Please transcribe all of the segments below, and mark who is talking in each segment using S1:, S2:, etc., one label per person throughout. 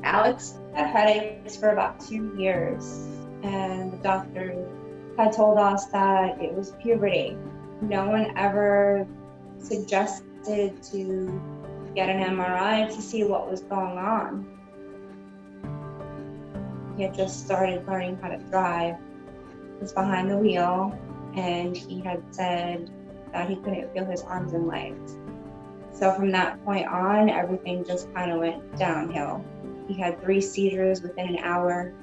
S1: Alex had headaches for about 2 years, and the doctor had told us that it was puberty. No one ever suggested to get an MRI to see what was going on. He had just started learning how to drive. He was behind the wheel, and he had said that he couldn't feel his arms and legs. So from that point on, everything just kind of went downhill. He had 3 seizures within an hour.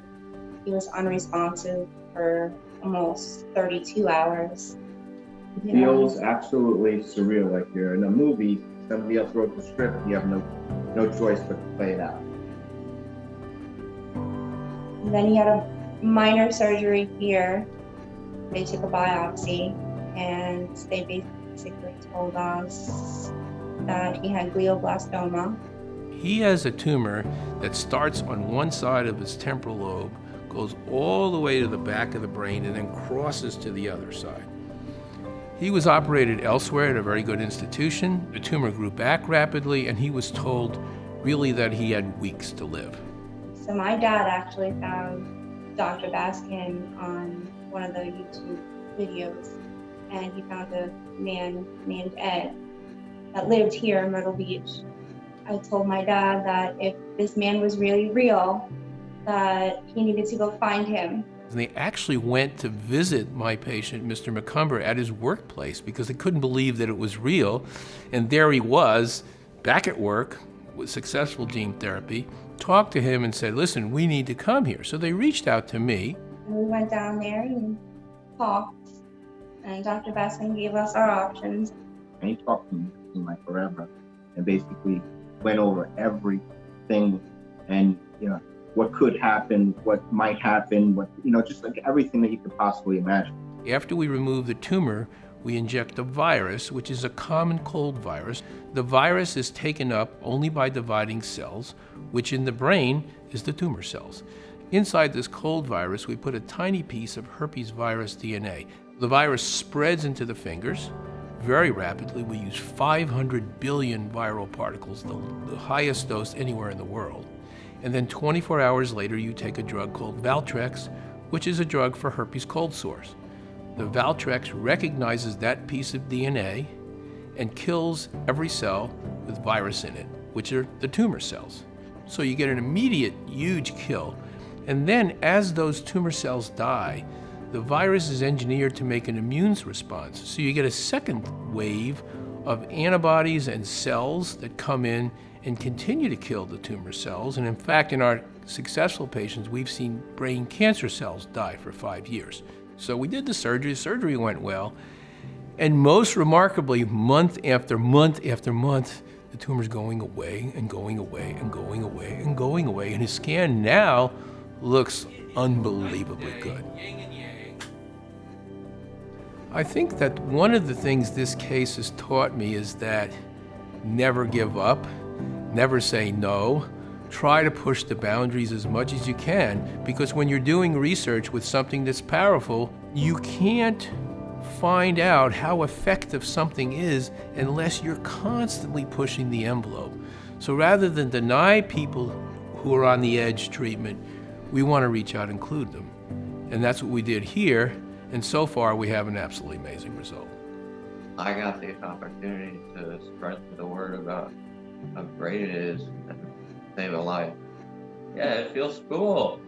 S1: He was unresponsive for almost 32 hours.
S2: Feels absolutely surreal, like you're in a movie, somebody else wrote the script, you have no choice but to play it out.
S1: And then he had a minor surgery here. They took a biopsy, and they basically told us that he had glioblastoma.
S3: He has a tumor that starts on one side of his temporal lobe, goes all the way to the back of the brain, and then crosses to the other side. He was operated elsewhere at a very good institution. The tumor grew back rapidly, and he was told really that he had weeks to live.
S1: So my dad actually found Dr. Baskin on one of the YouTube videos, and he found a man named Ed that lived here in Myrtle Beach. I told my dad that if this man was really real, that he needed to go find him.
S3: And they actually went to visit my patient, Mr. McCumber, at his workplace because they couldn't believe that it was real. And there he was, back at work with successful gene therapy, talked to him and said, listen, we need to come here. So they reached out to me.
S1: And we went down there and talked, and Dr. Baskin gave us our options.
S2: And he talked to me like forever, and basically went over everything, and what could happen, what might happen, just like everything that you could possibly imagine.
S3: After we remove the tumor, we inject a virus, which is a common cold virus. The virus is taken up only by dividing cells, which in the brain is the tumor cells. Inside this cold virus, we put a tiny piece of herpes virus DNA. The virus spreads into the fingers very rapidly. We use 500 billion viral particles, the highest dose anywhere in the world. And then 24 hours later, you take a drug called Valtrex, which is a drug for herpes cold sores. The Valtrex recognizes that piece of DNA and kills every cell with virus in it, which are the tumor cells. So you get an immediate, huge kill. And then as those tumor cells die, the virus is engineered to make an immune response. So you get a second wave of antibodies and cells that come in and continue to kill the tumor cells. And in fact, in our successful patients, we've seen brain cancer cells die for 5 years. So we did the surgery went well. And most remarkably, month after month after month, the tumor's going away and going away and going away and going away. And his scan now looks unbelievably good. I think that one of the things this case has taught me is that never give up, never say no, try to push the boundaries as much as you can, because when you're doing research with something that's powerful, you can't find out how effective something is unless you're constantly pushing the envelope. So rather than deny people who are on the edge treatment, we want to reach out and include them. And that's what we did here. And so far, we have an absolutely amazing result.
S4: I got the opportunity to spread the word about how great it is and save a life. Yeah, it feels cool.